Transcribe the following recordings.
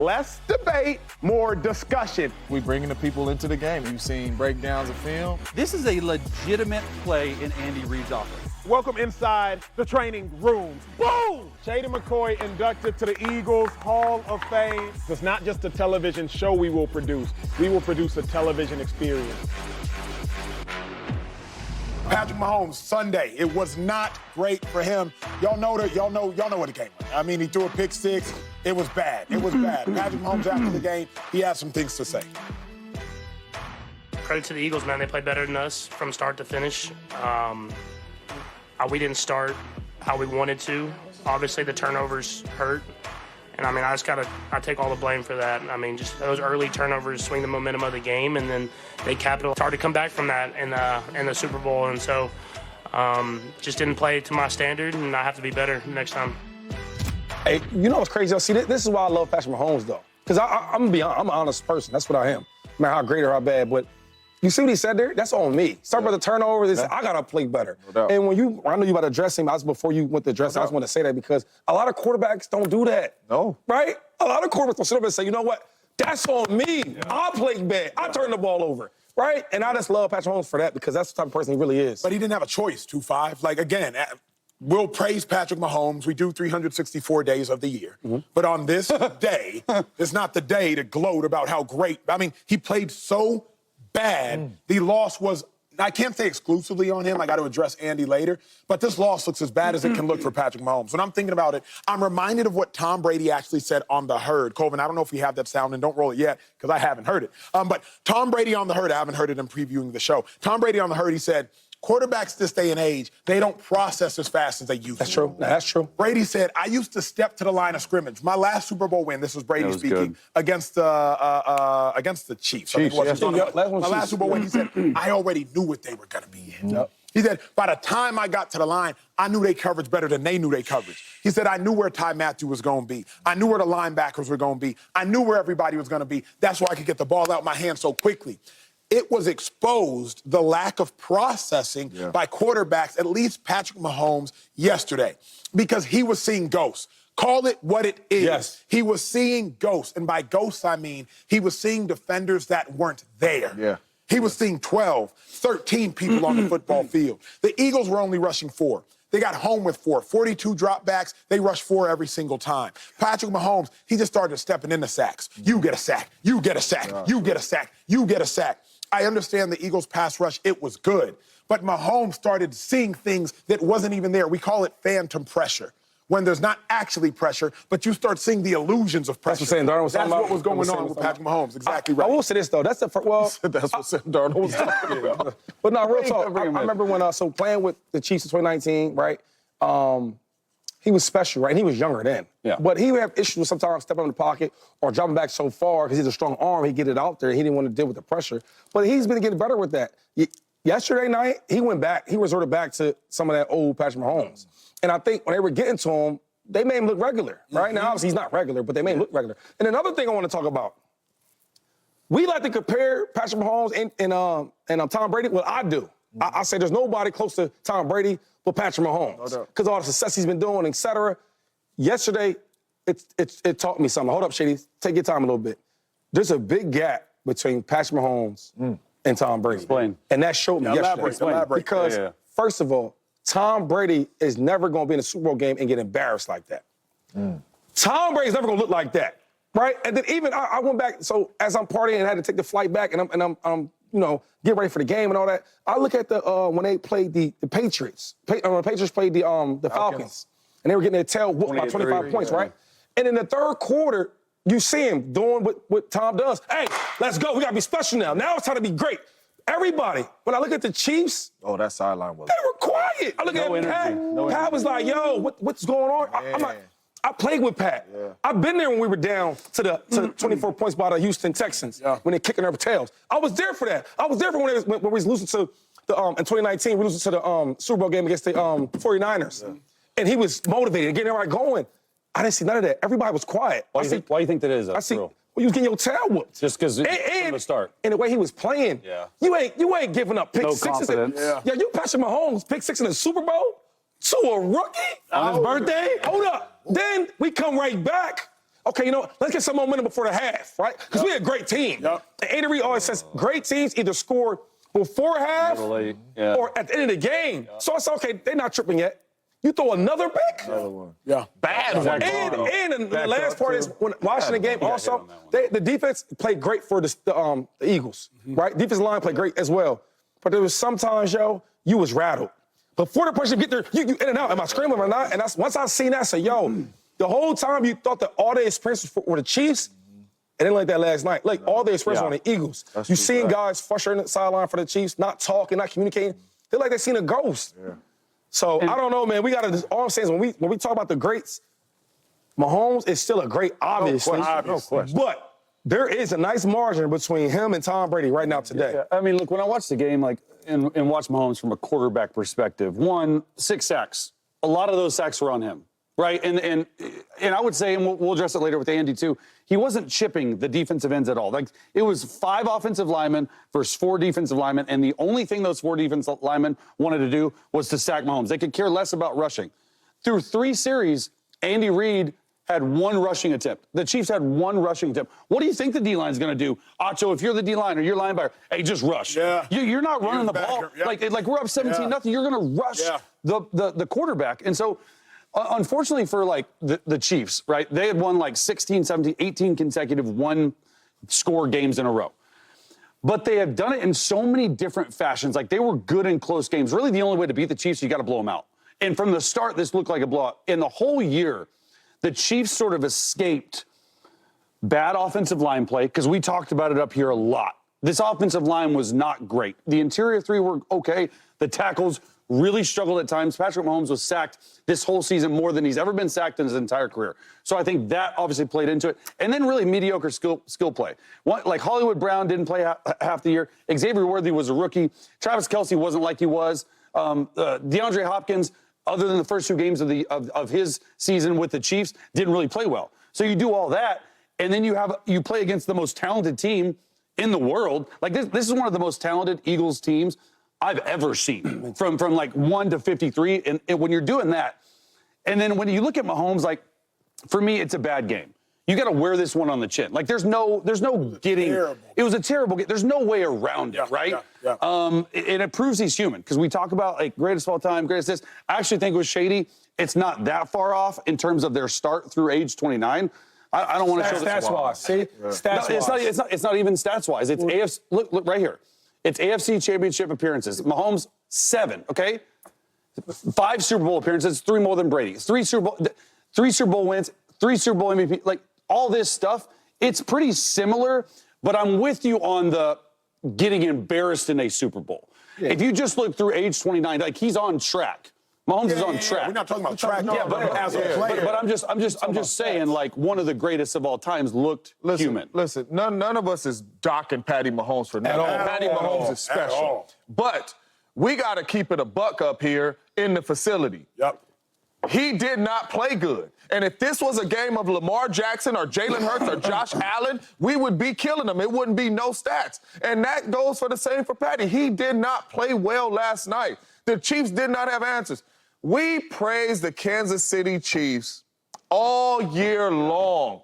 Less debate, more discussion. We bringing the people into the game. You've seen breakdowns of film. This is a legitimate play in Andy Reid's offense. Welcome inside the training room. Boom! Shady McCoy inducted to the Eagles Hall of Fame. It's not just a television show we will produce a television experience. Patrick Mahomes, Sunday. It was not great for him. Y'all know what the game was. I mean, he threw a pick six. It was bad. It was bad. Patrick Mahomes after the game, he had some things to say. Credit to the Eagles, man. They played better than us from start to finish. We didn't start how we wanted to. Obviously, the turnovers hurt. And, I mean, I take all the blame for that. I mean, just those early turnovers swing the momentum of the game, and then they capitalized. It's hard to come back from that in the Super Bowl. And so just didn't play to my standard, and I have to be better next time. Hey, you know what's crazy? See, this is why I love Patrick Mahomes, though. Because I'm going to be honest, I'm an honest person. That's what I am. No matter how great or how bad. But you see what he said there? That's on me. Start by the turnovers. I got to play better. No doubt. And I know you about to address him. Before you went to address him, I just want to say that because a lot of quarterbacks don't do that. No. Right? A lot of quarterbacks will sit up and say, you know what? That's on me. Yeah. I played bad. I turned the ball over. Right? And I just love Patrick Mahomes for that because that's the type of person he really is. But he didn't have a choice, 2-5. Like, again, we'll praise Patrick Mahomes. We do 364 days of the year. Mm-hmm. But on this day, it's not the day to gloat about how great. I mean, he played so bad. The loss was, I can't say exclusively on him. I got to address Andy later. But this loss looks as bad as it can look for Patrick Mahomes. When I'm thinking about it, I'm reminded of what Tom Brady actually said on The Herd. Colvin, I don't know if we have that sound, and don't roll it yet because I haven't heard it. But Tom Brady on The Herd, I haven't heard it in previewing the show. Tom Brady on The Herd, he said, quarterbacks this day and age, they don't process as fast as they used to. That's true. That's true. Brady said, I used to step to the line of scrimmage. My last Super Bowl win, this was Brady speaking, against the Chiefs. My last Super Bowl win, he said, I already knew what they were going to be in. Yep. He said, by the time I got to the line, I knew their coverage better than they knew their coverage. He said, I knew where Ty Matthew was going to be. I knew where the linebackers were going to be. I knew where everybody was going to be. That's why I could get the ball out of my hand so quickly. It was exposed, the lack of processing by quarterbacks, at least Patrick Mahomes, yesterday, because he was seeing ghosts. Call it what it is. Yes. He was seeing ghosts. And by ghosts, I mean he was seeing defenders that weren't there. Yeah. He was seeing 12, 13 people on the football field. The Eagles were only rushing 4. They got home with 4. 42 dropbacks. They rushed 4 every single time. Patrick Mahomes, he just started stepping into sacks. You get a sack. You get a sack. You get a sack. You get a sack. I understand the Eagles' pass rush. It was good. But Mahomes started seeing things that wasn't even there. We call it phantom pressure, when there's not actually pressure, but you start seeing the illusions of pressure. That's what Sam Darnold was talking about. That's what was going on with Patrick Mahomes. Exactly right. I will say this, though. That's the first, well... That's what Sam Darnold was talking about. But no, real talk. I remember when, so playing with the Chiefs in 2019, right? He was special, right? And he was younger then. Yeah. But he would have issues sometimes stepping in the pocket or dropping back so far because he's a strong arm. He'd get it out there. He didn't want to deal with the pressure. But he's been getting better with that. Yesterday night, he resorted back to some of that old Patrick Mahomes. And I think when they were getting to him, they made him look regular, right? Now, obviously, he's not regular, but they made him look regular. And another thing I want to talk about, we like to compare Patrick Mahomes and Tom Brady. Well, I do. I say there's nobody close to Tom Brady but Patrick Mahomes because all the success he's been doing, et cetera. Yesterday, it taught me something. Hold up, Shady. Take your time a little bit. There's a big gap between Patrick Mahomes and Tom Brady. Explain. And that showed me yesterday. Elaborate. Because, first of all, Tom Brady is never going to be in a Super Bowl game and get embarrassed like that. Tom Brady's never going to look like that, right? And then even I went back. So as I'm partying and had to take the flight back, and I'm get ready for the game and all that. I look at the when they played the Patriots. When the Patriots played the Falcons, and they were getting their tail whooped by 25 points, right? And in the third quarter, you see him doing what Tom does. Hey, let's go. We got to be special now. Now it's time to be great. Everybody, when I look at the Chiefs, that sideline was. They were quiet. I look at Pat. Pat was like, "Yo, what's going on?" I'm like, I played with Pat. I've been there when we were down to the 24 points by the Houston Texans when they're kicking their tails. I was there for that. I was there for when we was losing to the in 2019. We losing to the Super Bowl game against the 49ers, and he was motivated and getting everybody going. I didn't see none of that. Everybody was quiet. Why do you think that is? I see. Well, you was getting your tail whooped. Just because from the start. And the way he was playing, you ain't giving up pick sixes. Confidence. You Patrick Mahomes pick 6 in the Super Bowl to a rookie on his birthday. Hold up. Then we come right back. okay, you know, let's get some momentum before the half, right? Because we had a great team. And Andy Reid always says great teams either score before half or at the end of the game. So I said, okay, they're not tripping yet. You throw another pick? Another one. Yeah. Bad one. And the last part is when watching the game also, the defense played great for the Eagles, right? Defensive line played great as well. But there was sometimes, you was rattled. Before the person get there, you in and out. Am I scrambling or not? And once I seen that, I said, the whole time you thought that all the experience were the Chiefs, it didn't like that last night. Like, all the experience on the Eagles. You seen guys frustrated on the sideline for the Chiefs, not talking, not communicating. They're like they seen a ghost. Yeah. So, I don't know, man. We got to, all I'm saying is when we talk about the greats, Mahomes is still a great, obviously. No question. But there is a nice margin between him and Tom Brady right now today. Yeah, I mean, look, when I watch the game, like, and watch Mahomes from a quarterback perspective, 6 sacks. A lot of those sacks were on him, right? And I would say, and we'll address it later with Andy too, he wasn't chipping the defensive ends at all. Like, it was 5 offensive linemen versus 4 defensive linemen, and the only thing those 4 defensive linemen wanted to do was to sack Mahomes. They could care less about rushing. Through 3 series, Andy Reid had 1 rushing attempt. The Chiefs had 1 rushing attempt. What do you think the D-line is going to do? Acho, if you're the D-line or you're linebacker, hey, just rush. Yeah. You're not running the ball. Yeah. Like we're up 17-0. You're going to rush the quarterback. And so, unfortunately for, like, the Chiefs, right, they had won, like, 16, 17, 18 consecutive 1-score games in a row. But they have done it in so many different fashions. Like, they were good in close games. Really, the only way to beat the Chiefs, you got to blow them out. And from the start, this looked like a blowout. In the whole year, the Chiefs sort of escaped bad offensive line play, because we talked about it up here a lot. This offensive line was not great. The interior 3 were okay. The tackles really struggled at times. Patrick Mahomes was sacked this whole season more than he's ever been sacked in his entire career. So I think that obviously played into it. And then really mediocre skill play. Like Hollywood Brown didn't play half the year. Xavier Worthy was a rookie. Travis Kelce wasn't like he was. DeAndre Hopkins, other than the first 2 games of his season with the Chiefs, didn't really play well. So you do all that, and then you play against the most talented team in the world. Like, this is one of the most talented Eagles teams I've ever seen, from like 1 to 53. And when you're doing that, and then when you look at Mahomes, like, for me, it's a bad game. You got to wear this one on the chin. Like, there's no getting. Terrible. It was a terrible game. There's no way around it, right? Yeah. And it proves he's human, because we talk about, like, greatest of all time, greatest this. I actually think it was shady. It's not that far off in terms of their start through age 29. I don't want to show stats wise. See, stats wise. It's not even stats wise. It's AFC. Look right here. It's AFC Championship appearances. Mahomes 7. Okay, 5 Super Bowl appearances, 3 more than Brady. 3 Super Bowl wins, 3 Super Bowl MVP. Like, all this stuff, it's pretty similar. But I'm with you on the getting embarrassed in a Super Bowl. Yeah. If you just look through age 29, like, he's on track. Mahomes is on track. We're not talking about track. But as a player. But I'm just saying, like, one of the greatest of all times looked human. Listen, none of us is docking Patty Mahomes for nothing. Patty Mahomes is special. But we got to keep it a buck up here in the facility. Yep. He did not play good. And if this was a game of Lamar Jackson or Jalen Hurts or Josh Allen, we would be killing them. It wouldn't be no stats. And that goes for the same for Patty. He did not play well last night. The Chiefs did not have answers. We praised the Kansas City Chiefs all year long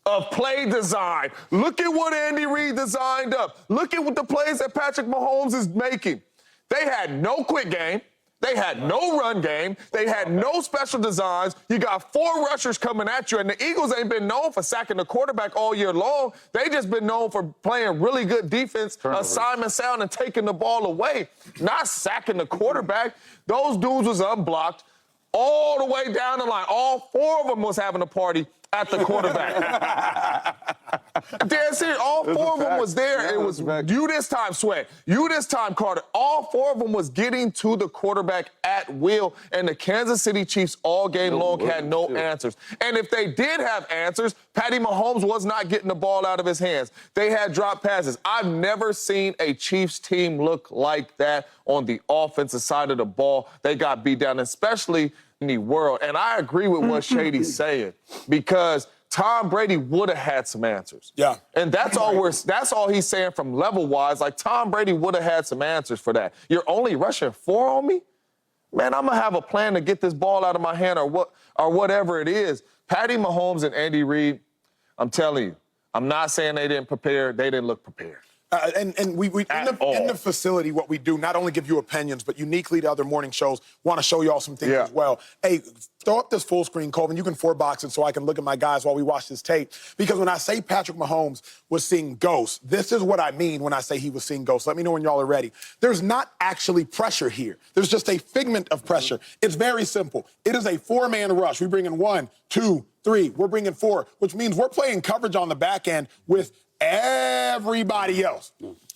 of play design. Look at what Andy Reid designed up. Look at what the plays that Patrick Mahomes is making. They had no quick game. They had no run game. They had no special designs. You got 4 rushers coming at you, and the Eagles ain't been known for sacking the quarterback all year long. They just been known for playing really good defense, assignment sound, and taking the ball away, not sacking the quarterback. Those dudes was unblocked all the way down the line. All 4 of them was having a party at the quarterback. Dead serious. All 4 of them was there. It was you this time, Sweat. You this time, Carter. All 4 of them was getting to the quarterback at will, and the Kansas City Chiefs all game long had no answers. And if they did have answers, Patty Mahomes was not getting the ball out of his hands. They had drop passes. I've never seen a Chiefs team look like that on the offensive side of the ball. They got beat down, especially in the world. And I agree with what Shady's saying, because Tom Brady would have had some answers. Yeah. And that's all he's saying from level-wise. Like, Tom Brady would have had some answers for that. You're only rushing 4 on me? man, I'm going to have a plan to get this ball out of my hand or whatever it is. Patty Mahomes and Andy Reid, I'm telling you, I'm not saying they didn't prepare. They didn't look prepared. And we in the facility, what we do, not only give you opinions, but uniquely to other morning shows, want to show y'all some things as well. Hey, throw up this full screen, Colvin. You can 4-box it so I can look at my guys while we watch this tape. Because when I say Patrick Mahomes was seeing ghosts, this is what I mean when I say he was seeing ghosts. Let me know when y'all are ready. There's not actually pressure here. There's just a figment of pressure. It's very simple. It is a 4-man rush. We bring in 1, 2, 3. We're bringing 4, which means we're playing coverage on the back end with everybody else.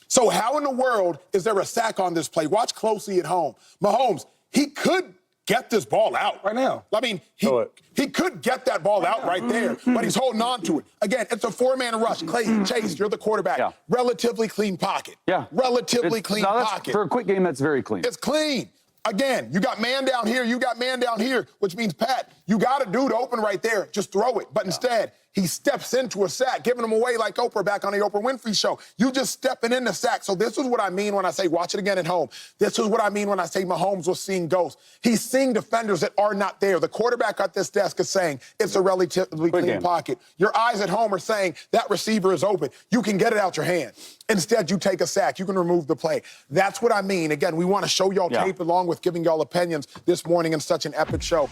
So how in the world is there a sack on this play? Watch closely at home. Mahomes, he could get this ball out right now. I mean, he could get that ball out right there, but he's holding on to it. Again, it's a 4-man rush. Clay, Chase, you're the quarterback. Relatively clean pocket. Relatively clean pocket. For a quick game, that's very clean. It's clean. Again, you got man down here, you got man down here, which means, Pat, you got a dude open right there. Just throw it. But instead, he steps into a sack, giving him away like Oprah back on the Oprah Winfrey Show. You just stepping in the sack. So this is what I mean when I say watch it again at home. This is what I mean when I say Mahomes was seeing ghosts. He's seeing defenders that are not there. The quarterback at this desk is saying it's a relatively clean pocket. Your eyes at home are saying that receiver is open. You can get it out your hand. Instead, you take a sack. You can remove the play. That's what I mean. Again, we want to show y'all tape along with giving y'all opinions this morning in such an epic show.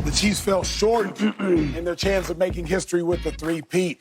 The Chiefs fell short in their chance of making history with the 3-peat.